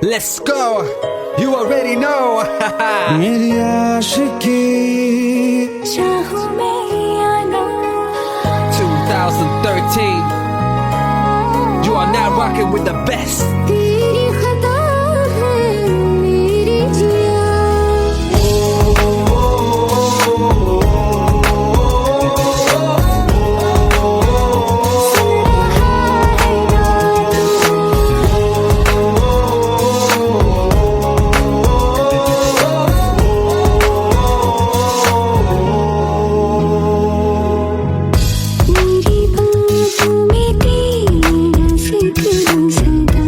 Let's go. You already know. मेरी आशिकी चाहूं मैं या ना 2013. You are now rocking with the best. तेरी खता है मेरी जिया मेरी बाहों में तेरा जिक्र सदा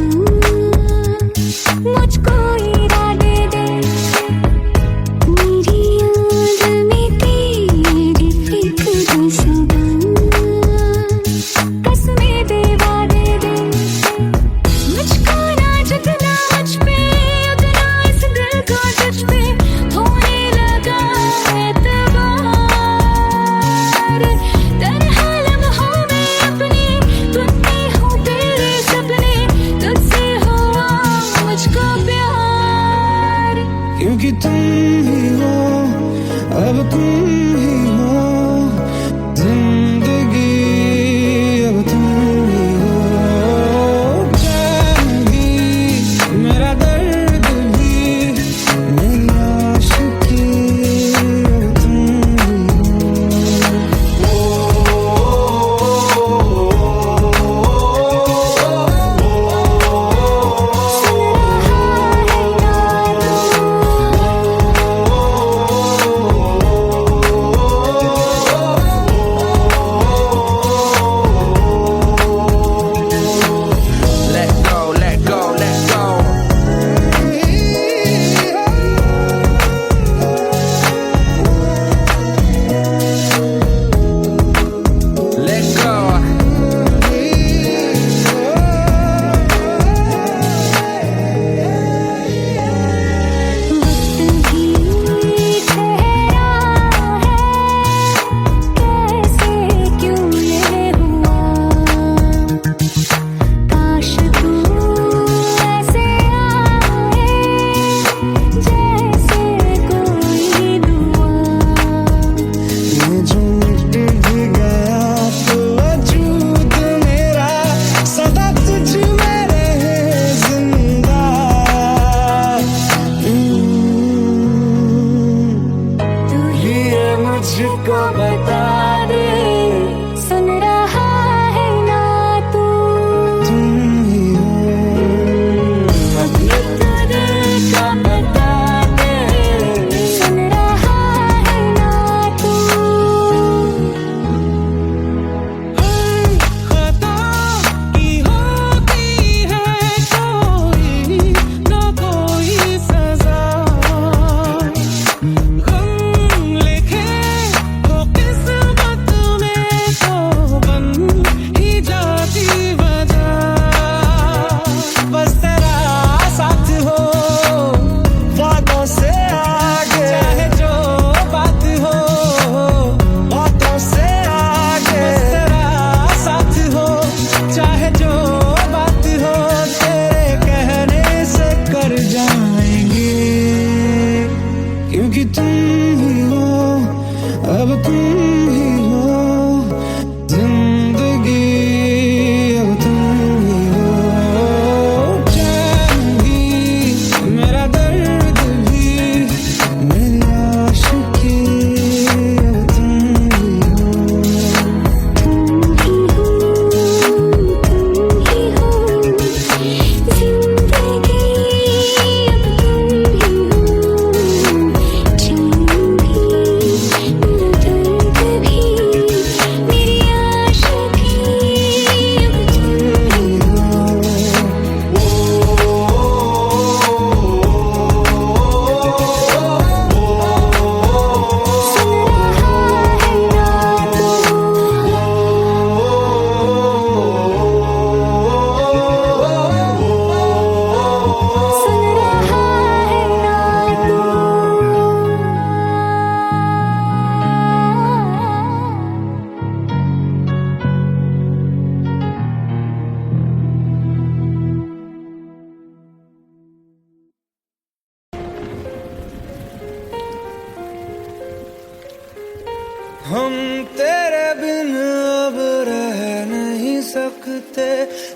हम तेरे बिन अब रह नहीं सकते,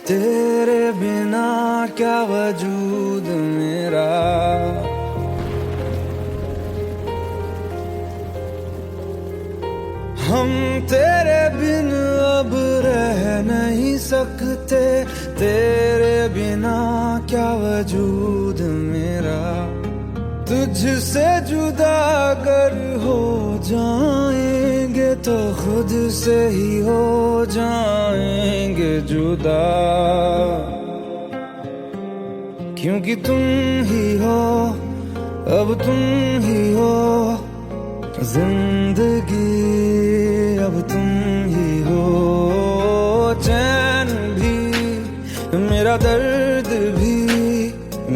तेरे बिना क्या वजूद मेरा। हम तेरे बिन अब रह नहीं सकते, तेरे बिना क्या वजूद मेरा। तुझसे जुदा अगर हो जाएंगे तो खुद से ही हो जाएंगे जुदा, क्योंकि तुम ही हो, अब तुम ही हो जिंदगी, अब तुम ही हो। चैन भी मेरा दर्द भी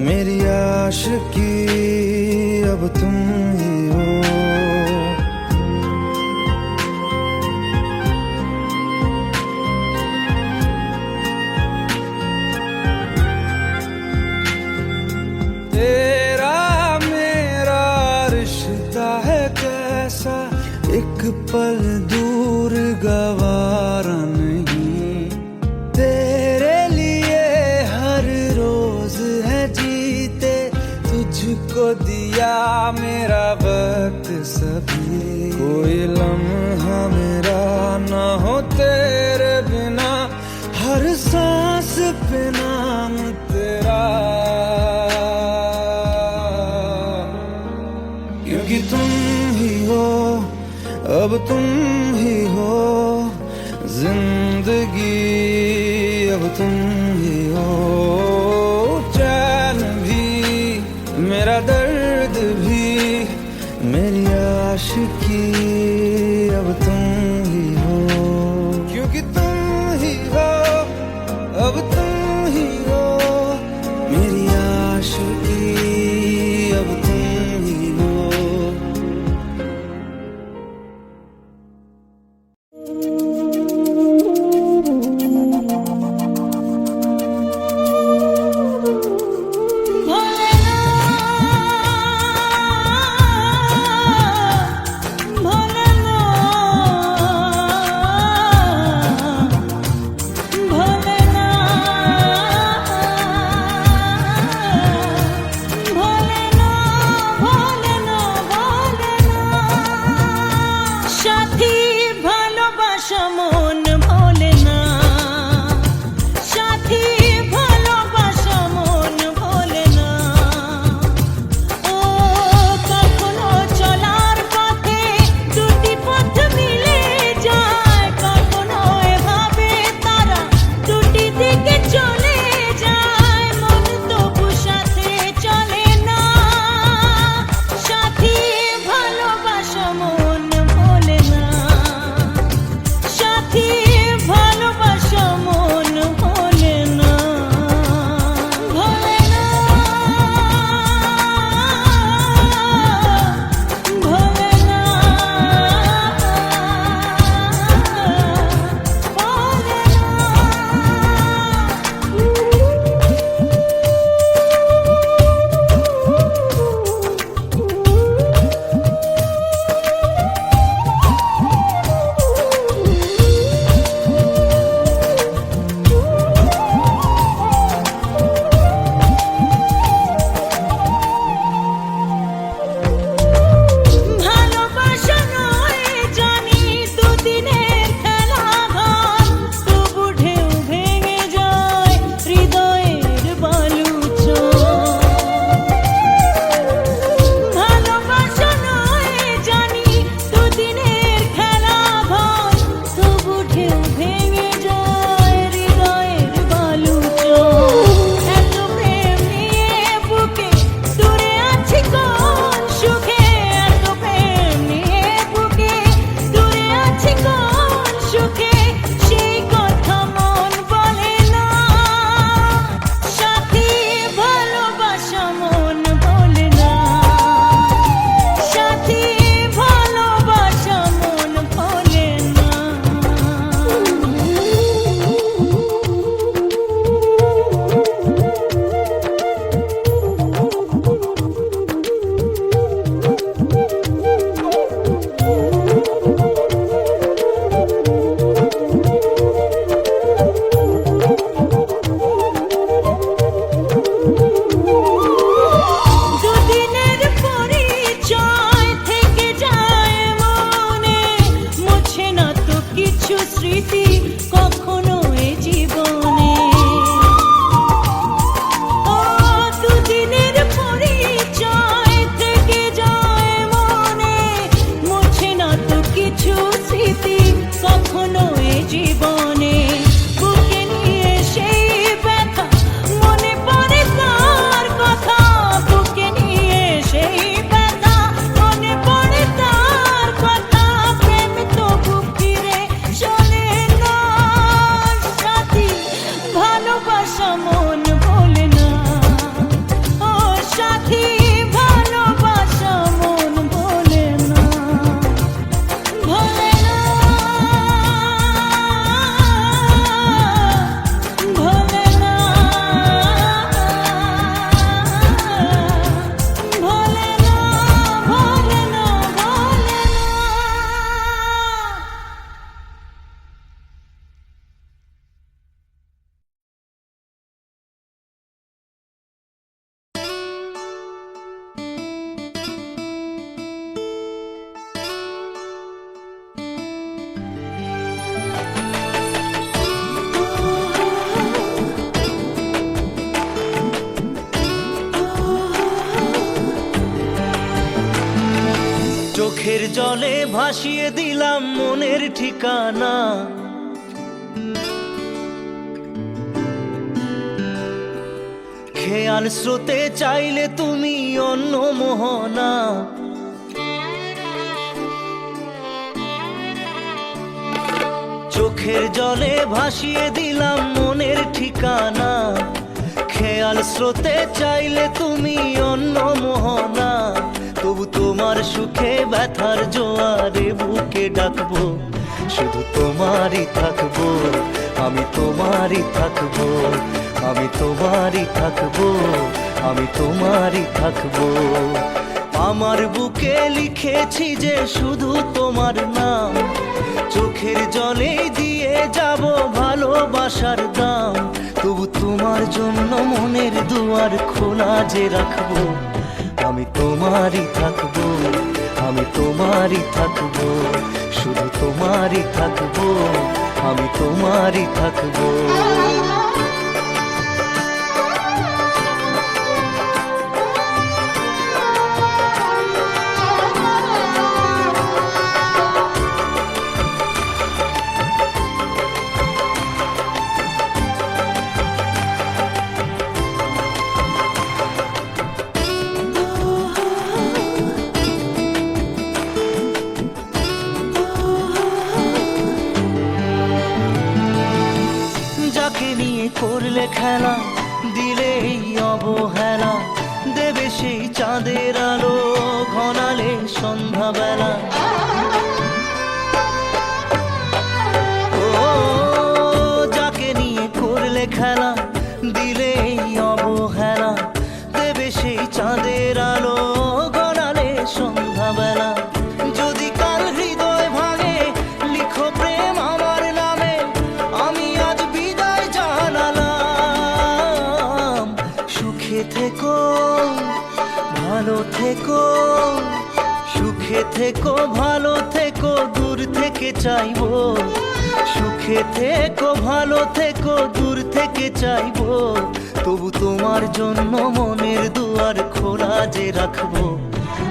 मेरी आशिकी, अब तुम ही हो। तेरा मेरा रिश्ता है कैसा, एक पल दूर गवारा नहीं। तेरे लिए हर रोज है जीते, तुझको दिया मेरा वक्त सभी। कोई लम्हा मेरा ना हो तेरे बिना, हर सांस पे नाम तेरा, क्योंकि तुम ही हो, अब तुम ही हो जिंदगी, अब तुम ही हो। चैन भी मेरा दर्द भी मेरी आशिकी, अब तुम ही हो, क्योंकि तुम ही हो, अब तुम ही हो मेरी आशिकी, अब तुम ही हो। भोलेनाथ, भोलेनाथ। চোখের জলে ভাসিয়ে দিলাম মনের ঠিকানা। খেয়াল স্রোতে চাইলে তুমি অন্য মোহনা। চোখের জলে ভাসিয়ে দিলাম মনের ঠিকানা। খেয়াল স্রোতে চাইলে তুমি অন্য মোহনা। তবু তোমার সুখে ব্যথার জোয়ারে বুকে ডাকবো, শুধু তোমারই থাকবো, আমি তোমারই থাকবো, আমি তোমারই থাকবো, আমি তোমারই থাকবো। আমার বুকে লিখেছি যে শুধু তোমার নাম, চোখের জলে দিয়ে যাব ভালোবাসার দাম। তবু তোমার জন্য মনের দুয়ার খোলা যে রাখবো, আমি তোমারই থাকবো, আমি তোমারই থাকবো, শুধু তোমারই থাকবো, আমি তোমারই থাকবো। যাকে নিয়ে করলে খেলা, দিলে এই অবহেলা, দেবে সেই চাঁদের আলো ঘনালে সন্ধ্যাবেলা। ও যাকে নিয়ে করলে খেলা, দিলে এই অবহেলা, দেবে সেই চাঁদের আলো ঘনালে সন্ধ্যাবেলা। যদি কাল হৃদয় ভাঙে লিখো প্রেম আমার নামে, আমি আজ বিদায় জানালাম। সুখে থেকো, ভালো থেকো, সুখে থেকো, ভালো থেকো, দূর থেকে চাইবো। সুখে থেকো, ভালো থেকো, দূর থেকে চাইবো। তবু তোমার জন্য মনের দুয়ার খোলা যে রাখবো,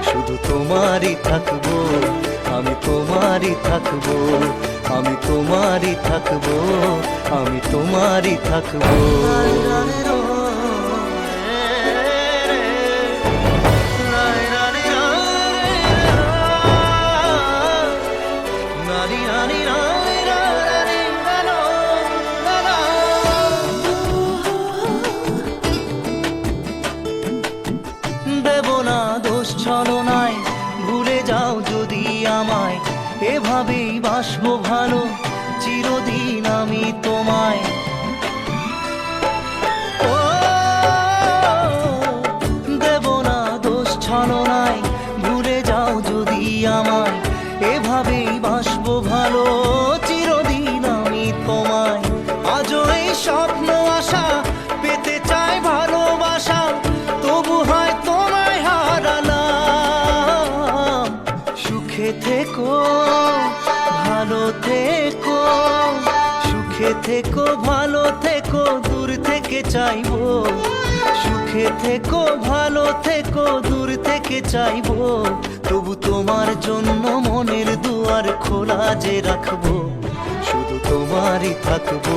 শুধু তোমারই থাকবো, আমি তোমারই থাকবো, আমি তোমারই থাকবো, আমি তোমারই থাকবো। দেব না দোষ ছলনায়, ভুলে যাও যদি আমায়, এভাবেই বাসবো ভালো চিরদিন আমি তোমায়। ও দেব না দোষ ছলনায়, ভুলে যাও যদি আমায়, এভাবেই বাসবো ভালো চিরদিন আমি তোমায়। আজও এই স্বপ্ন আশা পেতে চাই ভালোবাসা, তবু হয় তোমায় হারালাম। সুখে থেকো, ভালো থেকো, সুখে থেকো, ভালো থেকো, দূর থেকে চাইবো। সুখে থেকো, ভালো থেকো, দূর থেকে চাইবো। তবু তোমার জন্য মনের দুয়ার খোলা যে রাখবো, শুধু তোমারই থাকবো,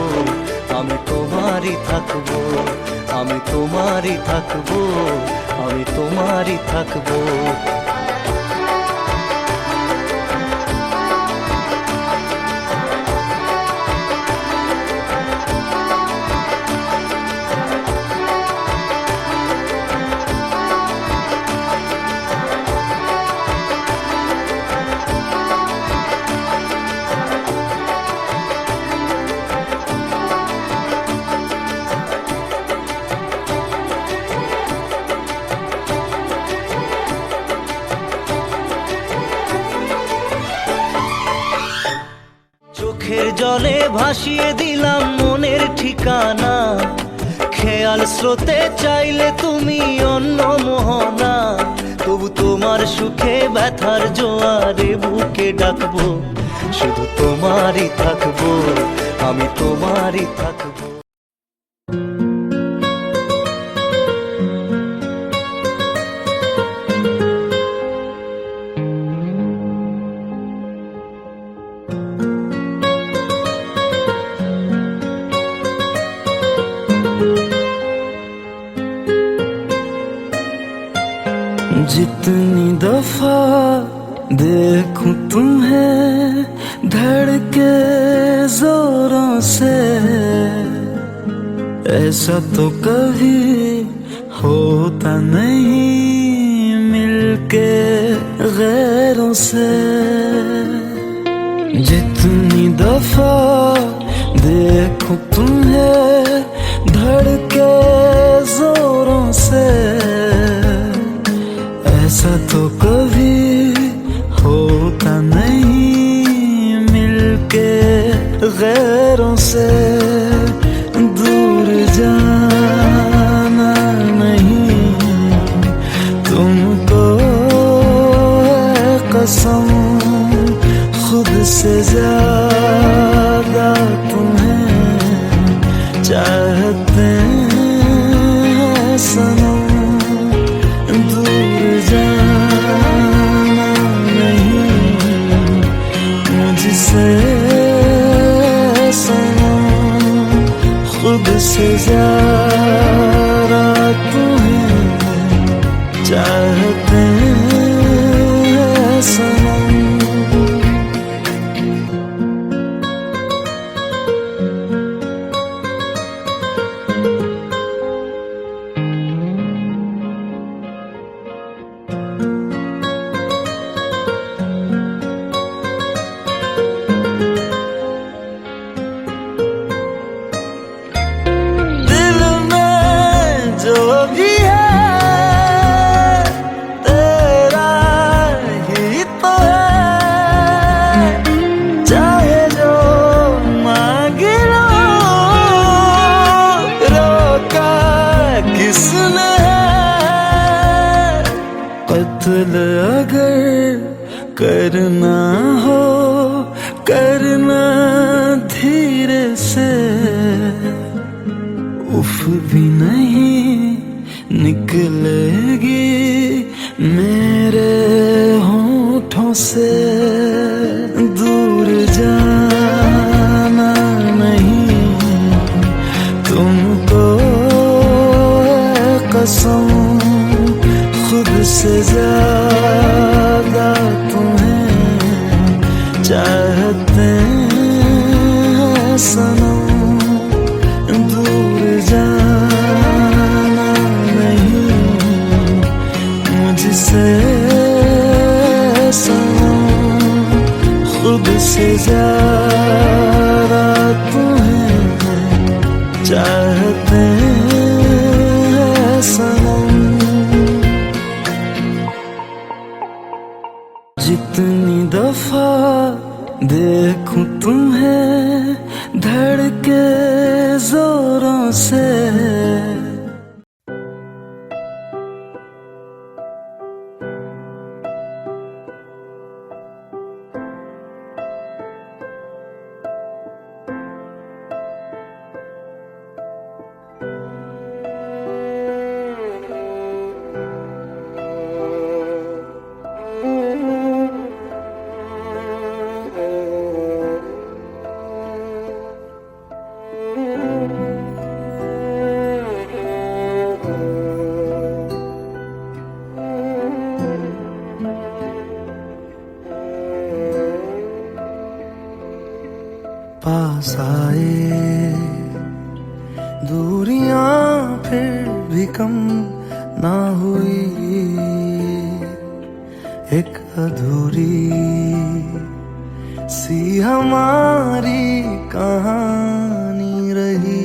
আমি তোমারই থাকবো, আমি তোমারই থাকবো, আমি তোমারই থাকবো। চোখের জলে ভাসিয়ে দিলাম মনের ঠিকানা। খেয়াল স্রোতে চাইলে তুমি অন্য মোহনা। তবু তোমার সুখে ব্যথার জোয়ারে বুকে ডাকবো, শুধু তোমারই থাকবো, আমি তোমারই থাকবো। जितनी दफा देखूं तुम्हें धड़के जोरों से, ऐसा तो कभी होता नहीं मिलके गैरों से। जितनी दफा देखूं तुम्हें धड़के जोरों से, ऐसा तो कभी होता नहीं मिलके गैरों से। दूर जाना नहीं तुमको है कसम, खुद से ज्यादा तुम्हें चाहते हैं सनम। दूर जाना नहीं मुझसे सनम, खुद से ज्यादा तुम्हें चाहते हैं सनम। जो भी है तेरा ही तो है, चाहे जो मांग लो, रोका किसने है। कत्ल अगर करना हो करना धीरे से, उफ भी नहीं निकलेगी मेरे होठों से। दूर जाना नहीं तुमको है कसम, खुद से ज्यादा तुम्हें चाहते हैं सनम। दूर जाना नहीं मुझसे सनम, खुद से ज्यादा तुम्हें चाहते हैं सनम। जितनी दफा देखूं तुम्हें धड़के जोरों से, पास आए दूरियां फिर भी कम ना हुई, एक अधूरी सी हमारी कहानी रही।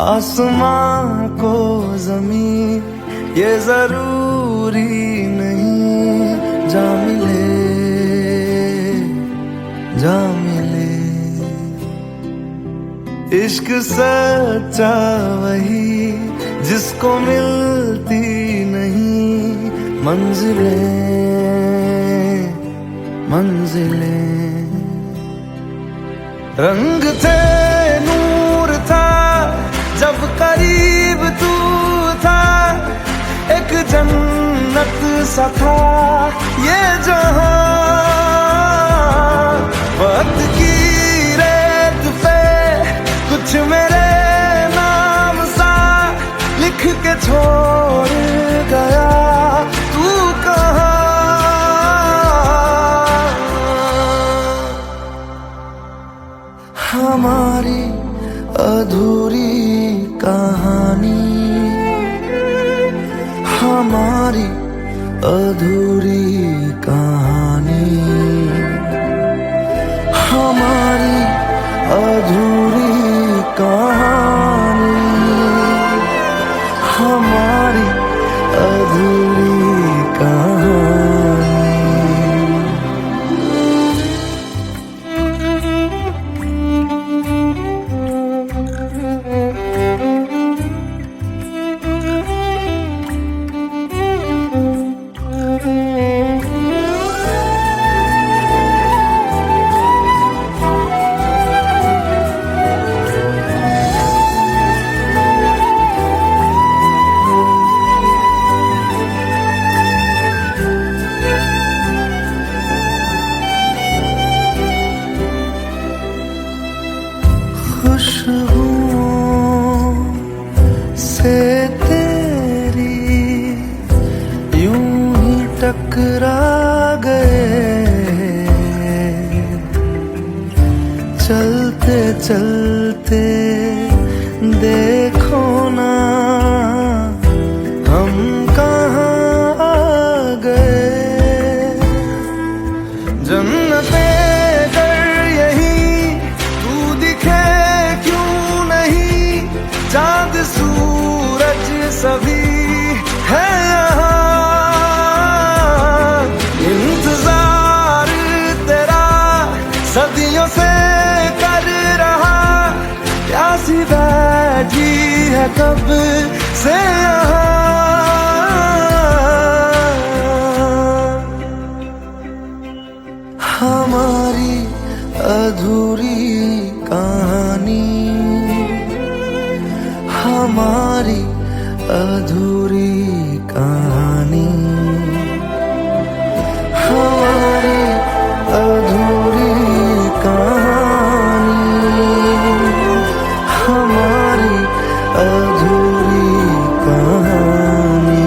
आसमां को ज़मीन ये जरूरी नहीं, जा मिले जा मिले। इश्क सच्चा वही जिसको मिलती नहीं मंजिलें मंजिलें। रंग थे नूर था जब करीब तू था, एक जन्नत सा था ये जहां। वक्त की रेत पे कुछ मेरे नाम सा लिख के छोड़ हमारी अधूरी कहानी, हमारी अधूरी कहानी, हमारी अधूरी कहानी। खुशबुओं से तेरी यूं ही टकरा गए, चलते चलते देखो ना हम कहाँ आ गए। जन्नते चांद सूरज सभी है यहाँ, इंतजार तेरा सदियों से कर रहा, प्यासी बैठी है कब से यहाँ। हमारी अधूरी कहानी, हमारी अधूरी कहानी, हमारी अधूरी कहानी, हमारी अधूरी कहानी।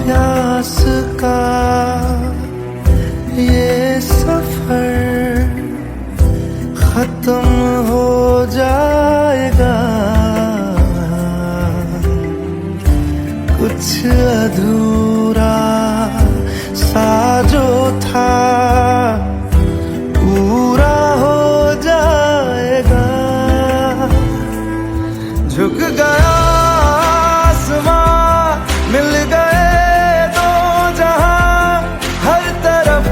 प्यास का ये सफर खत्म हो जाएगा, कुछ अधूरा सा जो था पूरा हो जाएगा। झुक गया आसमां, मिल गए दो जहां, हर तरफ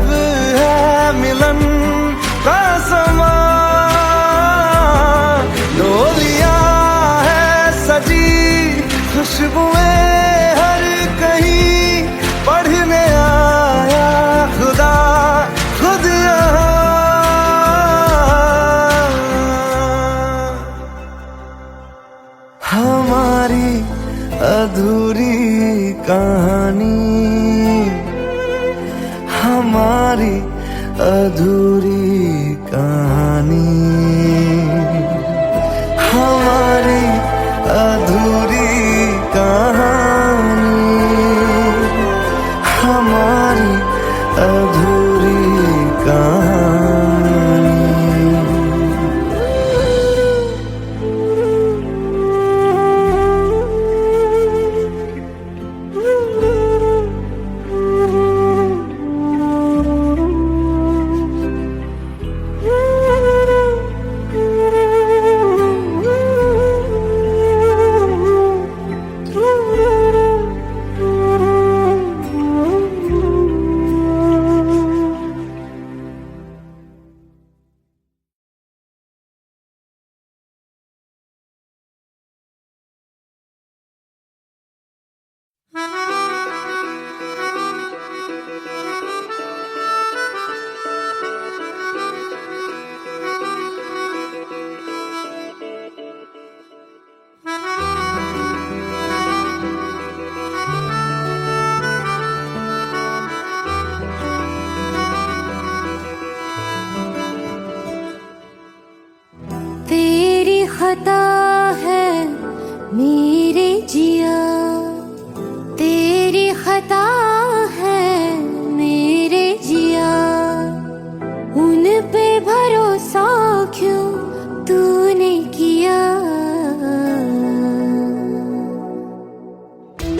है मिलन का समा। डोलियां है सजी, खुशबुएं हर कहीं, पढ़ने आया खुदा खुद यहाँ। हमारी अधूरी कहानी, हमारी अधूरी कहानी, हमारी अधूरी कहानी, हमारी अधूरी कहानी।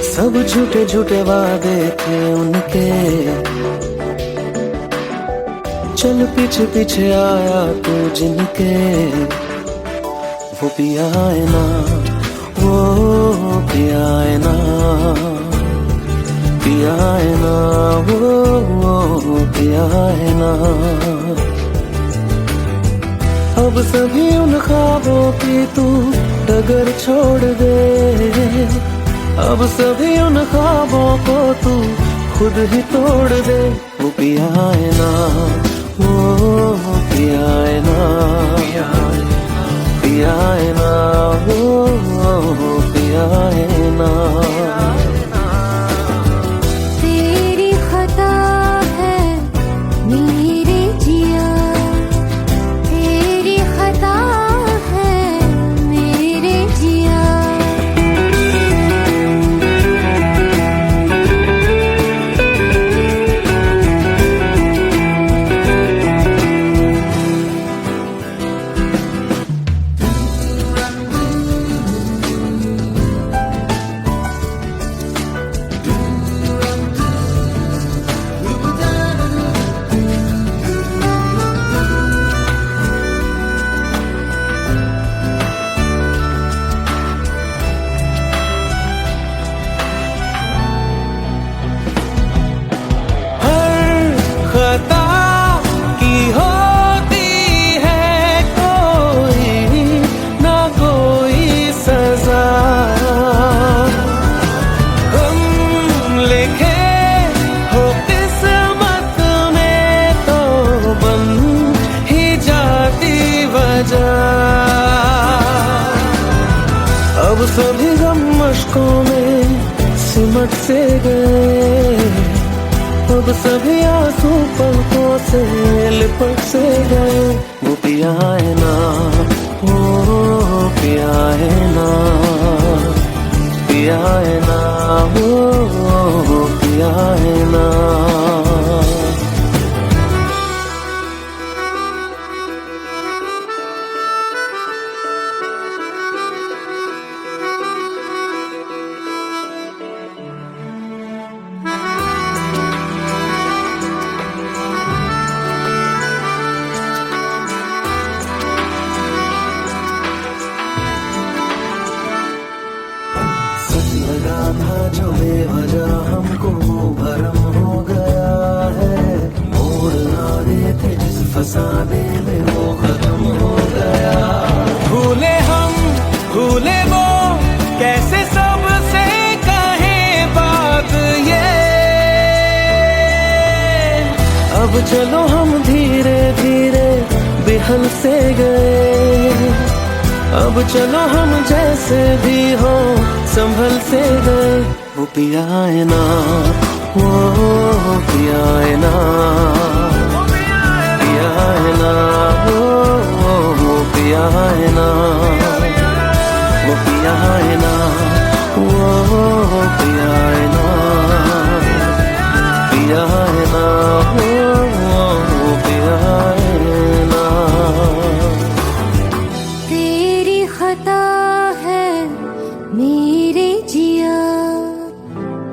सब झूठे झूठे वादे थे उनके, चल पीछे पीछे आया तू जिनके। वो पिया है ना, वो पिया है ना, पिया है ना, वो पिया है ना। अब सभी उन ख्वाबों की तू डगर छोड़ दे, अब सभी उन ख्वाबों को तू खुद ही तोड़ दे। वो पिया है ना, वो पिया है ना, पिया है ना, वो पिया है ना। तेरी खता है मेरे जिया, तेरी खता है मेरे जिया। खता की होती है कोई ना कोई सजा, हम लिखे हो किस्मत में तो बन ही जाती वजह। अब सभी गम मशकों में सिमट से गए, अब सभी आंसू पलकों से लिपट से गए। वो पिया है ना, वो पिया है ना, पिया है ना, वो पिया है ना। लगा था जो बेवजह हमको वो भरम हो गया है, मोड़ ना रहे थे जिस फसाने में वो खत्म हो गया। भूले हम भूले वो कैसे सबसे कहे बात ये, अब चलो हम धीरे धीरे बिहल से गए, अब चलो हम जैसे भी हो संभल से गए। वो पिया है ना, वो पिया है ना, पिया है ना, वो पिया है ना, वो पिया है ना, वो पिया है ना, पिया है ना, वो पिया है ना। तेरी खता है मेरे जिया,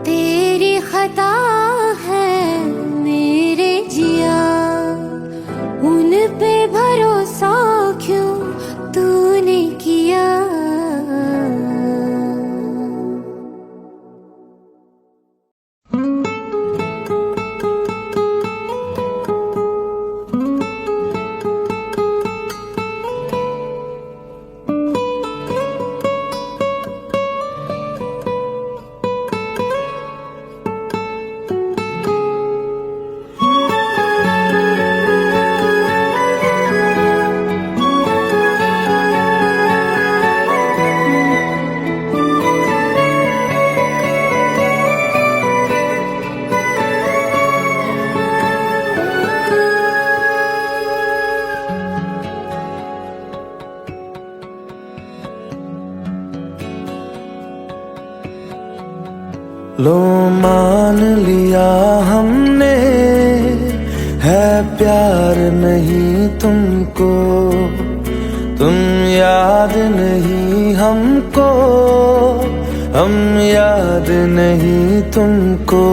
तेरी खता है मेरे जिया। उन पे भरोसा क्यों तूने किया। लो मान लिया हमने है प्यार नहीं तुमको, तुम याद नहीं हमको, हम याद नहीं तुमको,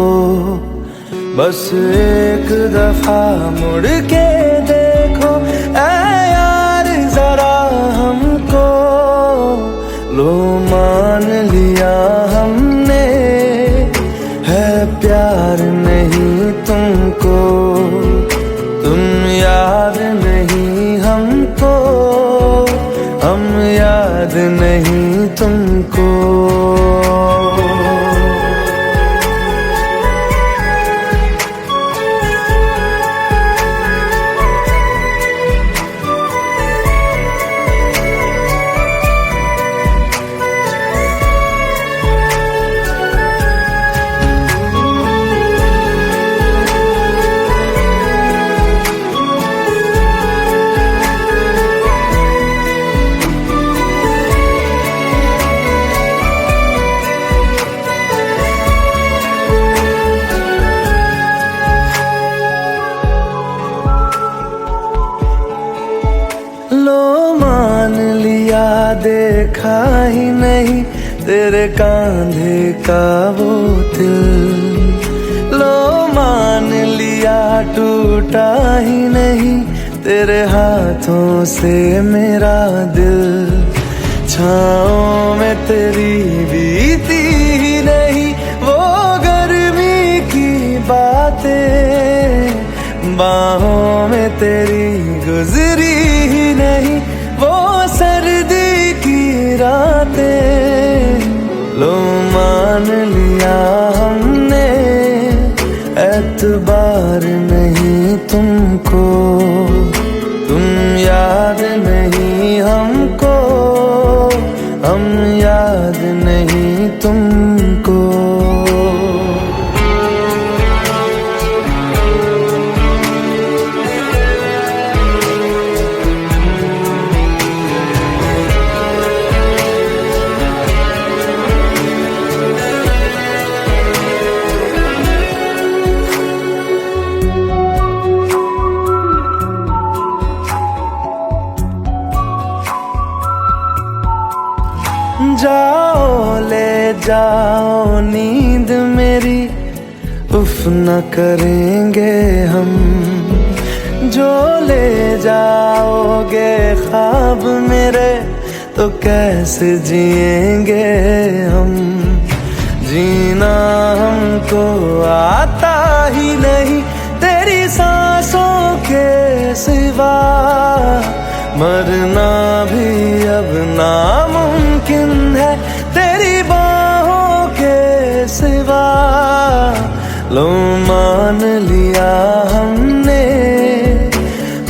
बस एक दफा मुड़ के देखो ऐ यार जरा हमको। लो मान लिया हमने है प्यार नहीं तुमको, तुम याद नहीं हमको, हम याद नहीं तुमको। देखा ही नहीं तेरे कांधे का वो दिल, लो मान लिया टूटा ही नहीं तेरे हाथों से मेरा दिल। छाँव में तेरी बीती ही नहीं वो गर्मी की बातें, बाहों में तेरी गुजरी ही नहीं वो सर्दी रातें। लो मान लिया हमने एतबार नहीं तुमको, तुम याद नहीं हमको, हम याद नहीं तुमको। जाओ ले जाओ नींद मेरी, उफ न करेंगे हम, जो ले जाओगे ख्वाब मेरे तो कैसे जिएंगे हम। जीना हमको आता ही नहीं तेरी सांसों के सिवा, मरना भी अब नामुमकिन है तेरी बाहों के सिवा। लो मान लिया हमने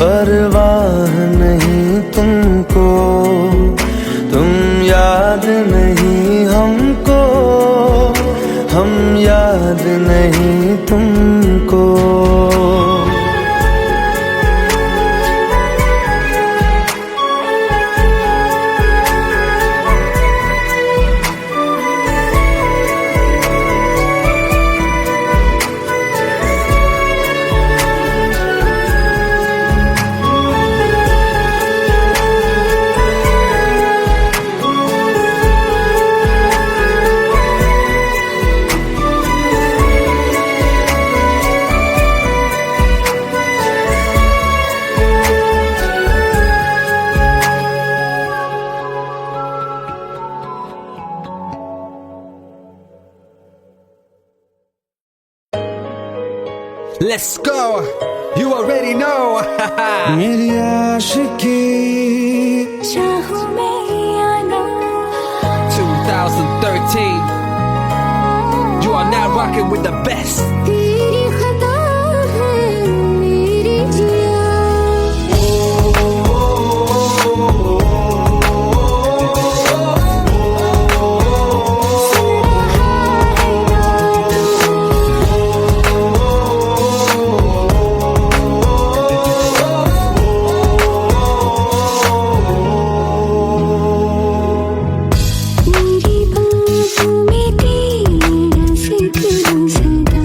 परवाह नहीं तुमको, तुम याद नहीं हमको, हम याद नहीं तुमको। Let's go, you already know. मेरी आशिकी चाहूं मैं या ना, 2013. You are now rocking with the best. तेरी खता है मेरी जिया। मेरी बाहों में तेरा जिक्र सदा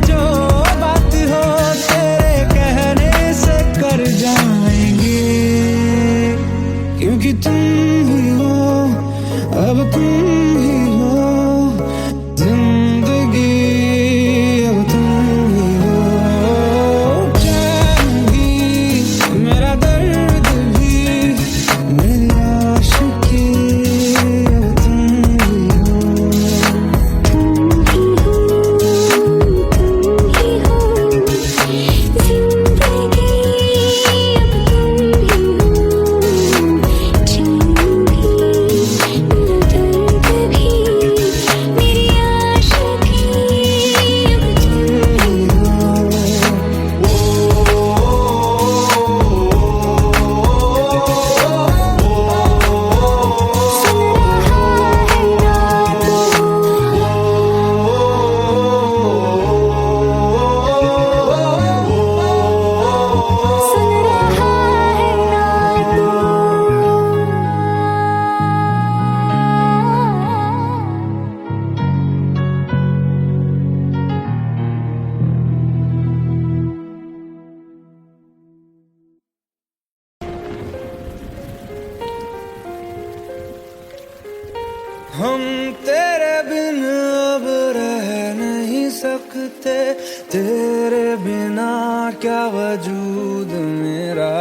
जो बात हो तेरे कहने से कर जाएंगे, क्योंकि तुम ही हो, अब तुम ही हो जिंदगी, अब तुम ही हो चैन भी, मेरा दर्द भी, मेरी आशिकी, अब तुम ही हो। हम तेरे बिन अब रह नहीं सकते, तेरे बिना क्या वजूद मेरा।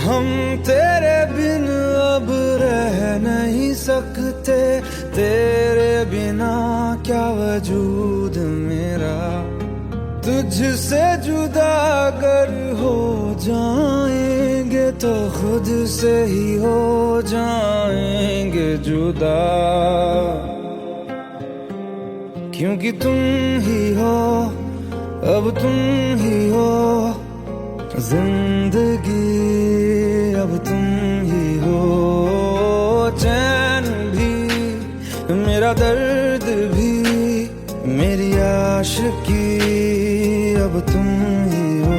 हम तेरे बिन अब रह नहीं सकते, तेरे बिना क्या वजूद मेरा। तुझसे जुदा अगर हो जाएंगे तो खुद से ही हो जाएंगे जुदा, क्योंकि तुम ही हो, अब तुम ही हो जिंदगी, अब तुम ही हो चैन भी, मेरा दर्द भी, मेरी आशिकी, अब तुम ही हो।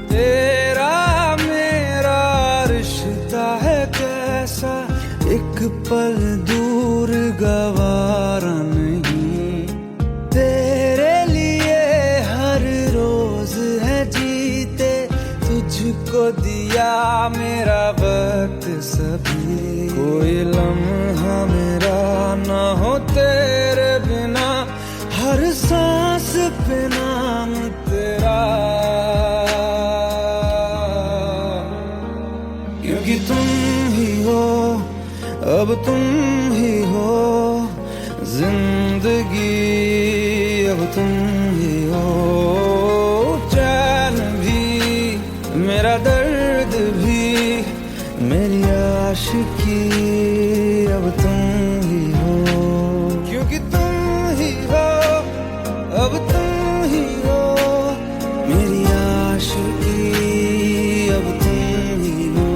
तेरा मेरा रिश्ता है कैसा, एक पल दूर गवारा नहीं। तेरे लिए हर रोज है जीते, तुझको दिया मेरा वक्त सभी। कोई लम्हा मेरा ना हो तेरे बिना, हर सांस पे नाम तेरा, क्योंकि तुम ही हो, अब तुम ही हो जिंदगी, अब तुम ही हो चैन भी, मेरा दर्द भी, मेरी आशिकी, अब तुम ही हो, क्योंकि तुम ही हो, अब तुम ही हो मेरी आशिकी, अब तुम ही हो।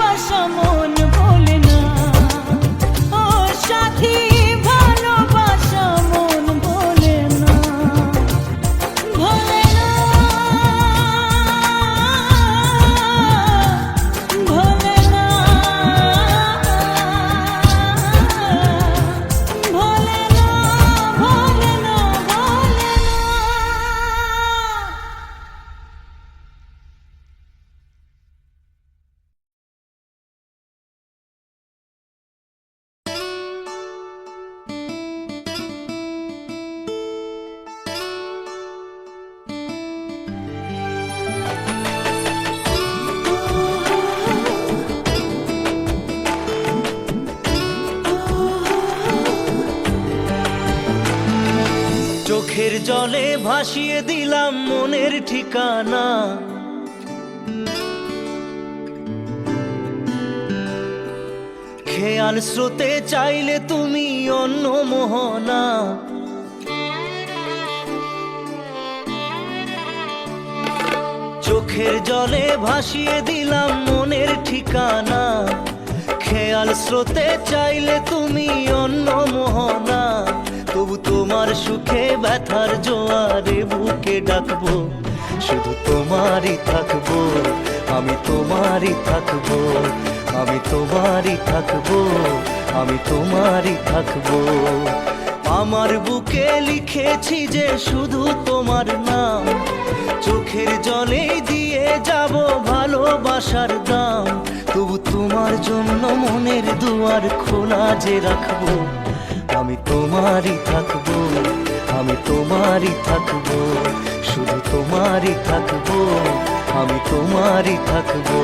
ভালোবাসা মন বলে না, ও সাথী ভালোবাসা মন বলে না, ভোলে না, ভোলে না, ভোলে না, ভোলে না, ভোলে না। চোখের জলে ভাসিয়ে দিলাম মনের ঠিকানা, খেয়াল স্রোতে চাইলে তুমি অন্য মোহনা, চোখের জলে ভাসিয়ে দিলাম মনের ঠিকানা, খেয়াল স্রোতে চাইলে তুমি অন্য মোহনা, তবু তোমার সুখে ব্যথার জোয়ারে বুকে ডাকবো, শুধু তোমারই থাকবো, আমি তোমারই থাকবো, আমি তোমারই থাকবো, আমি তোমারই থাকবো। আমার বুকে লিখেছি যে শুধু তোমার নাম, চোখের জলে দিয়ে যাব ভালোবাসার দাম, তবু তোমার জন্য মনের দুয়ার খোলা যে রাখবো, আমি তোমারই থাকবো, আমি তোমারই থাকবো, শুধু তোমারই থাকবো, আমি তোমারই থাকবো।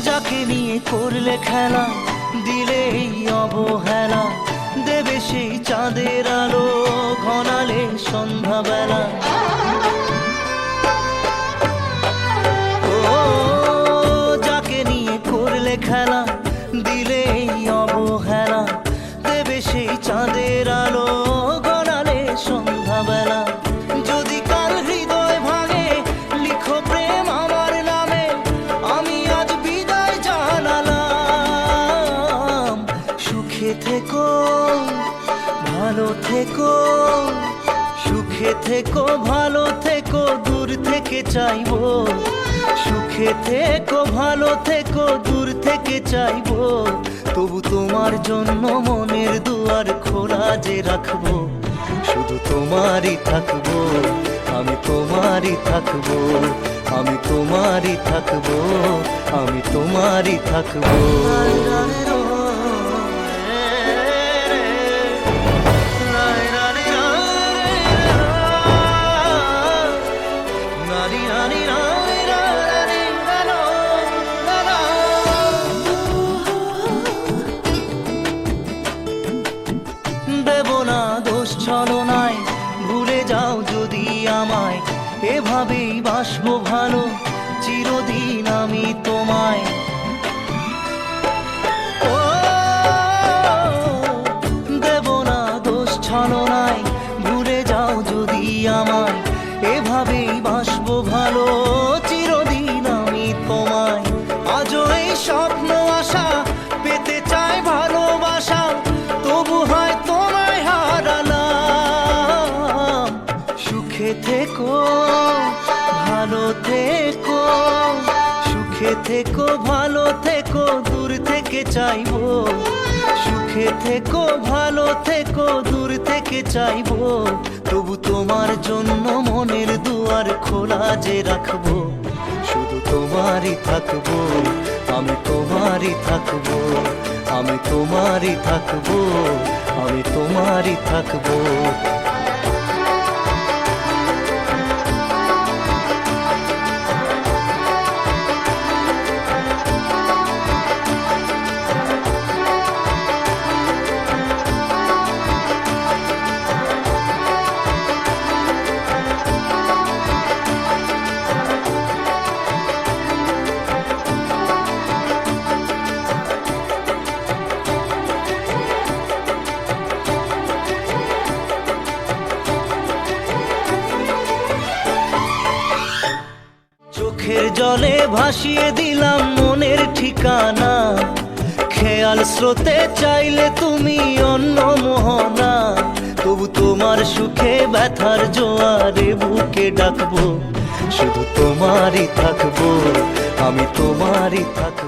যাকে নিয়ে করলে খেলা, দিলে এই অবহেলা, দেবে সেই চাঁদের আলো ঘনালে সন্ধ্যাবেলা, ও যাকে নিয়ে করলে খেলা, দিলে এই অবহেলা, দেবে সেই চাঁদের আলো ঘনালে সন্ধ্যাবেলা, যদি কাল হৃদয় ভাঙে লিখো প্রেম আমার নামে, আমি আজ বিদায় জানালাম, সুখে থেকো ভালো থেকো, সুখে থেকো ভালো থেকো, দূর থেকে চাইবো, সুখে থেকো ভালো থেকো, দূর থেকে চাইবো, তবু তোমার জন্য মনের দুয়ার খোলা যে রাখবো, শুধু তোমারই থাকবো, আমি তোমারই থাকবো, আমি তোমারই থাকবো, আমি তোমারই থাকবো। দেব না দোষ ছলনায়, ভুলে যাও যদি আমায়, এভাবেই বাসবো ভালো চিরদিন আমি তোমায়, ও দেব না দোষ ছলনায়, ভুলে যাও যদি আমায়, এভাবেই বাসবো ভালো চিরদিন আমি তোমায়, আজও এই স্বপ্ন আশা পেতে চাই ভালোবাসা, তবু হয় তোমায় হারালাম, সুখে থেকো ভালো থেকো, সুখে থেকো ভালো থেকো, দূর থেকে চাইবো, সুখে থেকো ভালো থেকো, দূর থেকে চাইবো, তবু তোমার জন্য মনের দুয়ার খোলা যে রাখবো, শুধু তোমারই থাকবো, আমি তোমারই থাকবো, আমি তোমারই থাকবো, আমি তোমারই থাকবো। জলে ভাসিয়ে দিলাম মনের ঠিকানা, খেয়াল স্রোতে চাইলে তুমি অন্য মোহনা, তবু তোমার সুখে ব্যথার জোয়ারে বুকে ডাকবো, শুধু তোমারই থাকবো, আমি তোমারই থাকবো।